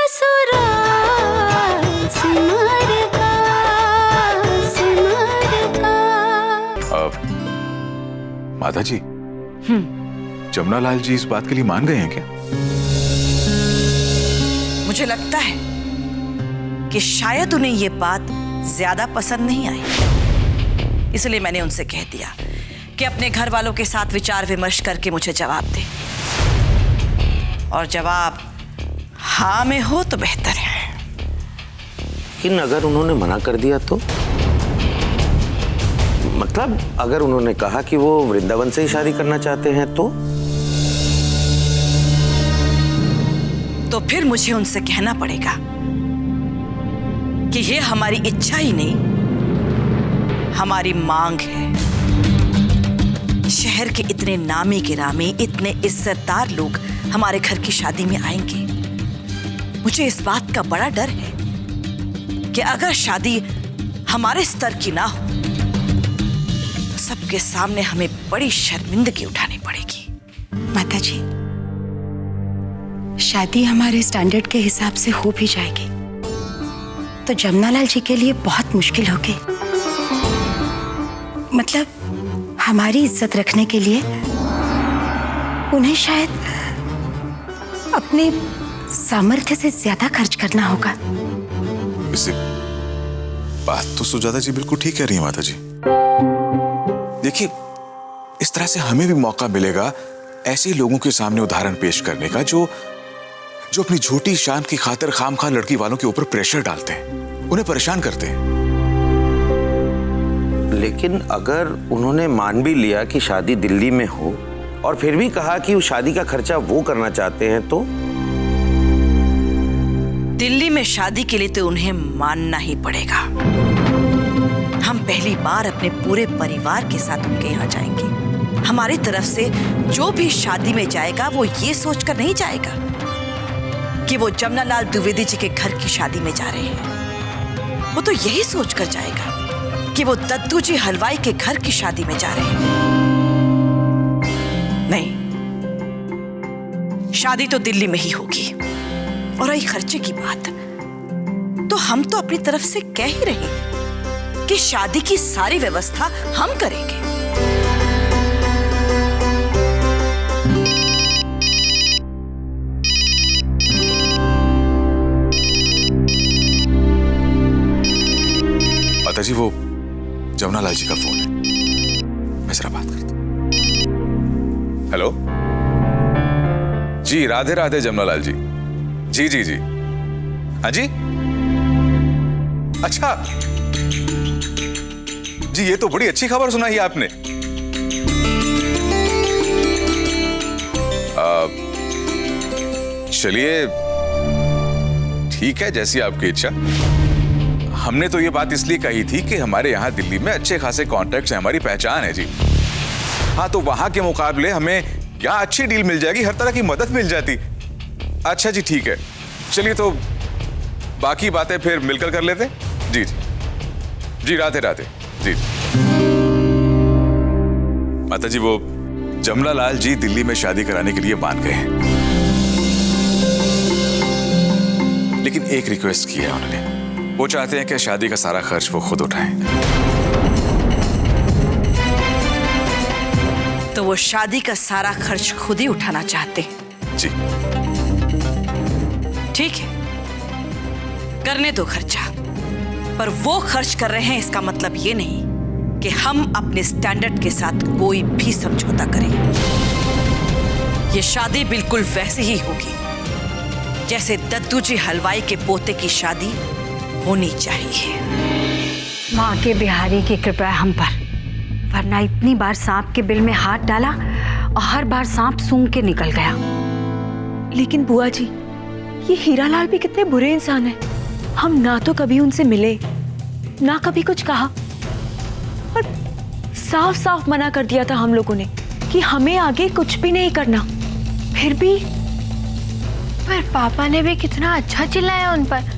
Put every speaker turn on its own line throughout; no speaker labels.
ससुराल सिमर का सिमर का।
माता जी, जमुना लाल जी इस बात के लिए मान गए हैं क्या?
मुझे लगता है कि शायद उन्हें ये बात ज्यादा पसंद नहीं आई, इसलिए मैंने उनसे कह दिया कि अपने घर वालों के साथ विचार विमर्श करके मुझे जवाब दे, और जवाब हाँ में हो तो बेहतर है।
लेकिन अगर उन्होंने मना कर दिया तो? मतलब अगर उन्होंने कहा कि वो वृंदावन से ही शादी करना चाहते हैं
तो फिर मुझे उनसे कहना पड़ेगा कि ये हमारी इच्छा ही नहीं, हमारी मांग है। शहर के इतने नामी गिरामी, इतने इज्जतदार लोग हमारे घर की शादी में आएंगे। मुझे इस बात का बड़ा डर है कि अगर शादी हमारे स्तर की ना हो तो सबके सामने हमें बड़ी शर्मिंदगी उठानी पड़ेगी।
माता जी, शादी हमारे स्टैंडर्ड के हिसाब से हो भी जाएगी तो जमुना लाल जी के लिए बहुत मुश्किल होगी। मतलब हमारी इज्जत रखने के लिए उन्हें शायद अपने सामर्थ्य से ज्यादा खर्च करना होगा।
वैसे बात तो सुजाता जी बिल्कुल ठीक कह रही है माता जी। देखिए, इस तरह से हमें भी मौका मिलेगा ऐसे लोगों के सामने उदाहरण पेश करने का जो अपनी झूठी शान की खातिर खामखा लड़की वालों के ऊपर प्रेशर डालते हैं, उन्हें परेशान करते हैं।
लेकिन अगर उन्होंने मान भी लिया कि शादी दिल्ली में हो और फिर भी कहा कि उस शादी का खर्चा वो करना चाहते हैं तो?
दिल्ली में शादी के लिए तो उन्हें मानना ही पड़ेगा। हम पहली बार अपने पूरे परिवार के साथ उनके यहाँ जाएंगे। हमारी तरफ से जो भी शादी में जाएगा वो ये सोचकर नहीं जाएगा कि वो जमुना लाल द्विवेदी जी के घर की शादी में जा रहे हैं। वो तो यही सोचकर जाएगा कि वो दद्दू जी हलवाई के घर की शादी में जा रहे हैं। नहीं, शादी तो दिल्ली में ही होगी। और रही खर्चे की बात, तो हम तो अपनी तरफ से कह ही रहे हैं कि शादी की सारी व्यवस्था हम करेंगे।
माता जी, वो जमुना लाल जी का फोन है, मैं जरा बात करता हूं। हेलो जी, राधे राधे जमुना लाल जी। जी जी जी, हाँ जी। अच्छा जी, ये तो बड़ी अच्छी खबर सुनाई आपने। चलिए ठीक है, जैसी आपकी इच्छा। हमने तो ये बात इसलिए कही थी कि हमारे यहाँ दिल्ली में अच्छे खासे कॉन्टैक्ट्स हैं, हमारी पहचान है जी। हाँ, तो वहां के मुकाबले हमें यहाँ अच्छी डील मिल जाएगी, हर तरह की मदद मिल जाती। अच्छा जी, ठीक है, चलिए तो बाकी बातें फिर मिलकर कर लेते। जी जी जी, राधे राधे। जी माता जी, वो जमुना लाल जी दिल्ली में शादी कराने के लिए मान गए हैं, लेकिन एक रिक्वेस्ट की है उन्होंने। वो चाहते हैं कि शादी का सारा खर्च वो खुद उठाएं।
तो वो शादी का सारा खर्च खुद ही उठाना चाहते हैं?
जी
ठीक है, करने दो खर्चा। पर वो खर्च कर रहे हैं इसका मतलब ये नहीं कि हम अपने स्टैंडर्ड के साथ कोई भी समझौता करें। ये शादी बिल्कुल वैसे ही होगी जैसे दद्दू जी हलवाई के पोते की शादी होनी चाहिए।
माँ के बिहारी की कृपा हम पर, वरना इतनी बार सांप के बिल में हाथ डाला और हर बार सांप सूंघ के निकल गया।
लेकिन बुआ जी, ये हीरालाल भी कितने बुरे इंसान हैं। हम ना तो कभी उनसे मिले, ना कभी कुछ कहा, और साफ साफ मना कर दिया था हम लोगों ने कि हमें आगे कुछ भी नहीं करना। फिर भी
पर पापा ने भी कितना अच्छा चिल्लाया उन पर।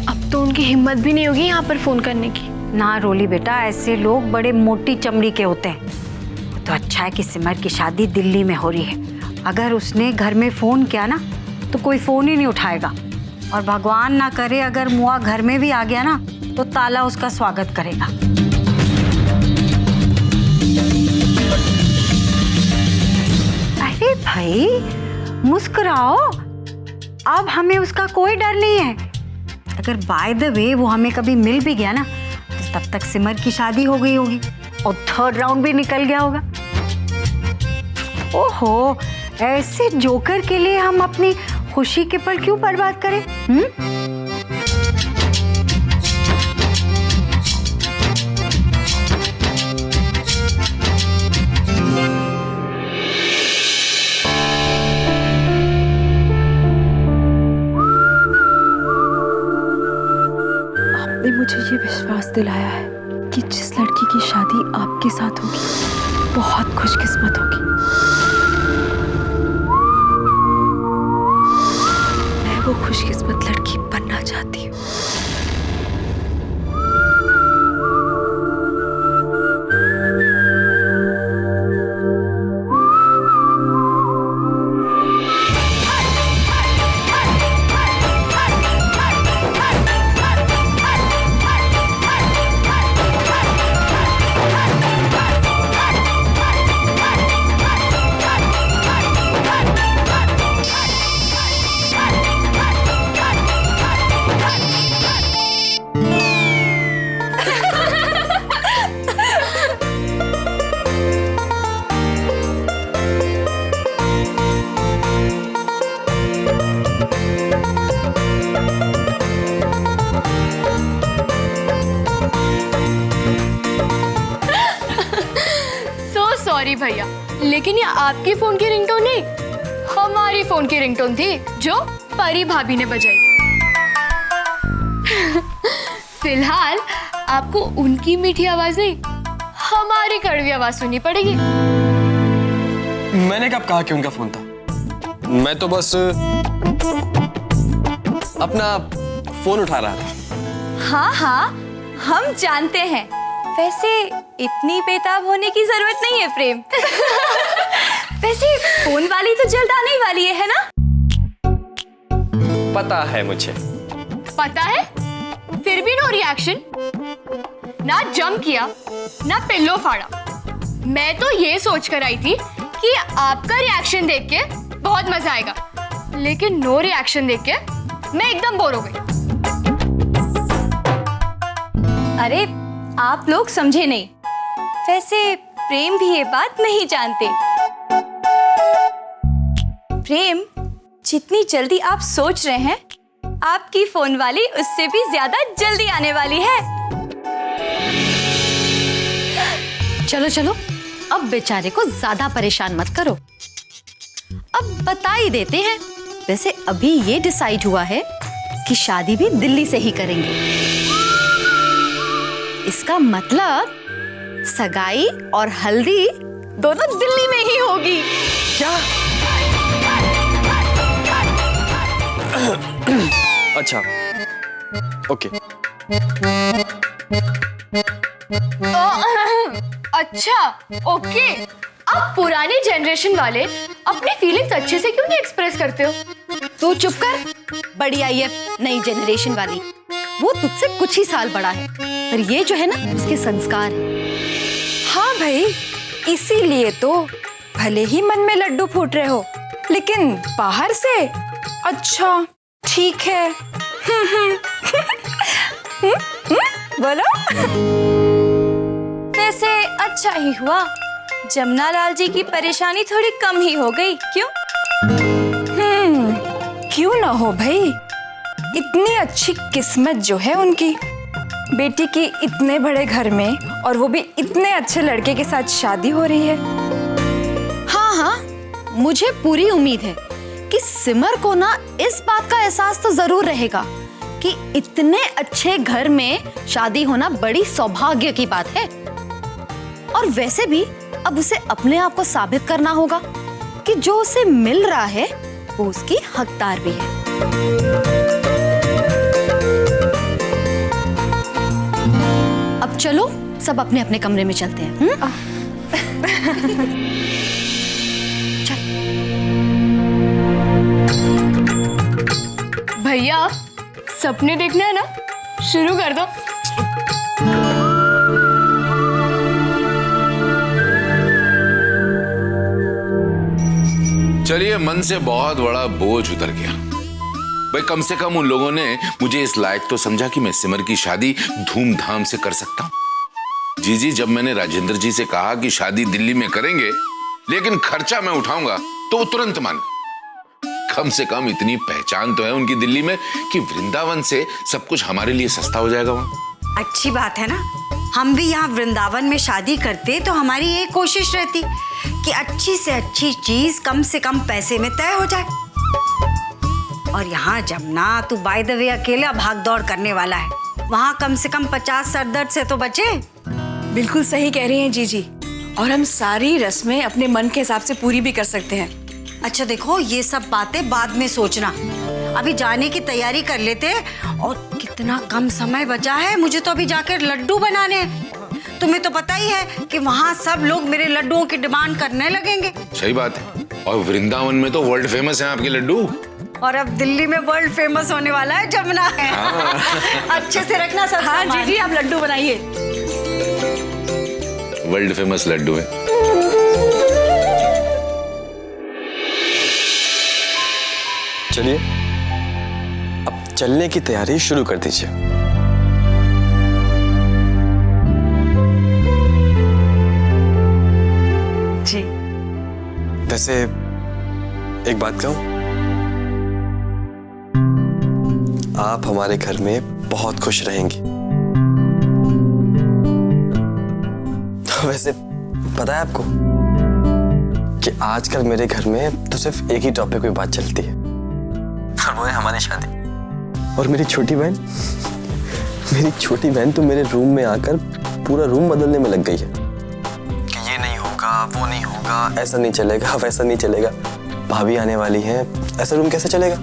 अब तो उनकी हिम्मत भी नहीं होगी यहाँ पर फोन करने की।
ना रोली बेटा, ऐसे लोग बड़े मोटी चमड़ी के होते हैं। तो अच्छा है कि सिमर की शादी दिल्ली में हो रही है। अगर उसने घर में फोन किया ना तो कोई फोन ही नहीं उठाएगा और भगवान ना करे अगर मुआ घर में भी आ गया ना तो ताला उसका स्वागत करेगा। अरे भाई मुस्कुराओ, अब हमें उसका कोई डर नहीं है। अगर बाय द वे वो हमें कभी मिल भी गया ना तो तब तक सिमर की शादी हो गई होगी और 3rd राउंड भी निकल गया होगा। ओहो, ऐसे जोकर के लिए हम अपनी खुशी के पल क्यों बर्बाद करें?
आपने मुझे ये विश्वास दिलाया है कि जिस लड़की की शादी आपके साथ होगी बहुत खुशकिस्मत होगी। मैं वो खुशकिस्मत लड़की बनना चाहती हूँ।
सॉरी भैया, लेकिन ये आपकी फोन की रिंगटोन नहीं, हमारी फोन की रिंगटोन थी जो परी भाभी ने बजाई। फिलहाल आपको उनकी मीठी आवाज नहीं, हमारी कड़वी आवाज सुननी पड़ेगी।
मैंने कब कहा कि उनका फोन था? मैं तो बस अपना फोन उठा रहा था।
हाँ हाँ, हम जानते हैं। वैसे इतनी बेताब होने की जरूरत नहीं है प्रेम। वैसे फोन वाली तो जल्द आने वाली है ना?
पता है मुझे।
पता है? फिर भी नो रिएक्शन, ना जंप किया ना पिल्लो फाड़ा। मैं तो ये सोच कर आई थी कि आपका रिएक्शन देख के बहुत मजा आएगा, लेकिन नो रिएक्शन देख के मैं एकदम बोर हो गई।
अरे आप लोग समझे नहीं। वैसे प्रेम भी ये बात नहीं जानते। प्रेम, जितनी जल्दी आप सोच रहे हैं, आपकी फोन वाली उससे भी ज्यादा जल्दी आने वाली है।
चलो चलो, अब बेचारे को ज्यादा परेशान मत करो, अब बता ही देते हैं। वैसे अभी ये डिसाइड हुआ है कि शादी भी दिल्ली से ही करेंगे। इसका मतलब सगाई और हल्दी दोनों दिल्ली में ही होगी।
क्या? अच्छा, ओके।
अच्छा ओके। अब पुरानी जनरेशन वाले अपनी फीलिंग्स अच्छे से क्यों नहीं एक्सप्रेस करते हो?
तू चुप कर, बड़ी आई है नई जनरेशन वाली। वो तुझसे कुछ ही साल बड़ा है, पर ये जो है ना उसके संस्कार है।
हाँ भाई, इसीलिए तो भले ही मन में लड्डू फूट रहे हो, लेकिन बाहर से अच्छा ठीक है। बोलो। वैसे अच्छा ही हुआ, जमुना लाल जी की परेशानी थोड़ी कम ही हो गई। क्यों? क्यों ना हो भाई, इतनी अच्छी किस्मत जो है उनकी, बेटी की इतने बड़े घर में और वो भी इतने अच्छे लड़के के साथ शादी हो रही है।
हाँ हाँ, मुझे पूरी उम्मीद है कि सिमर को ना इस बात का एहसास तो जरूर रहेगा कि इतने अच्छे घर में शादी होना बड़ी सौभाग्य की बात है। और वैसे भी अब उसे अपने आप को साबित करना होगा कि जो उसे मिल रहा है वो उसकी हकदार भी है। अब चलो सब अपने अपने कमरे में चलते हैं।
भैया सपने देखना है ना, शुरू कर दो।
चलिए, मन से बहुत बड़ा बोझ उतर गया। भाई कम से कम उन लोगों ने मुझे इस लायक तो समझा कि मैं सिमर की शादी धूमधाम से कर सकता हूं। जी, जब मैंने राजेंद्र जी से कहा कि शादी दिल्ली में करेंगे लेकिन खर्चा मैं उठाऊंगा, तो वो तुरंत मान गए। कम से कम इतनी पहचान तो है उनकी दिल्ली में कि वृंदावन से सब कुछ हमारे लिए सस्ता हो जाएगा वहां।
अच्छी बात है ना, हम भी यहाँ वृंदावन में शादी करते तो हमारी ये कोशिश रहती कि अच्छी से अच्छी चीज कम से कम पैसे में तय हो जाए। और यहाँ जमुना, तू बाय द वे अकेला भाग दौड़ करने वाला है, वहाँ कम से कम 50 सरदर्द से तो बचे।
बिल्कुल सही कह रही हैं जीजी, और हम सारी रस्में अपने मन के हिसाब से पूरी भी कर सकते हैं।
अच्छा देखो, ये सब बातें बाद में सोचना, अभी जाने की तैयारी कर लेते हैं। और कितना कम समय बचा है, मुझे तो अभी जाकर लड्डू बनाने हैं। तुम्हें तो पता ही है कि वहाँ सब लोग मेरे लड्डुओं की डिमांड करने लगेंगे।
सही बात है, और वृंदावन में तो वर्ल्ड फेमस हैं आपके लड्डू।
और अब दिल्ली में वर्ल्ड फेमस होने वाला है जमुना है। अच्छे से रखना सब।
हाँ जीजी, आप लड्डू बनाइए।
वर्ल्ड फेमस लड्डू है।
चलिए, अब चलने की तैयारी शुरू कर दीजिए।
जी।
वैसे एक बात कहूं, आप हमारे घर में बहुत खुश रहेंगी। वैसे पता है आपको कि आजकल मेरे घर में तो सिर्फ एक ही टॉपिक पे बात चलती है, और वो है हमारी शादी। और मेरी छोटी बहन तो मेरे रूम में आकर पूरा रूम बदलने में लग गई है कि ये नहीं होगा, वो नहीं होगा, ऐसा नहीं चलेगा, वैसा नहीं चलेगा, भाभी आने वाली है, ऐसा रूम कैसे चलेगा।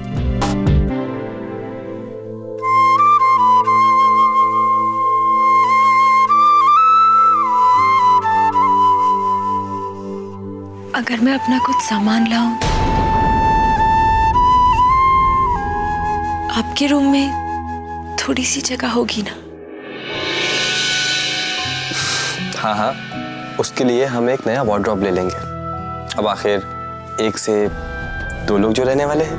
अगर मैं अपना कुछ सामान लाऊं, आपके रूम में थोड़ी सी जगह होगी ना?
हाँ, उसके लिए हम एक नया वार्डरोब ले लेंगे। अब आखिर 1 से 2 लोग जो रहने वाले हैं।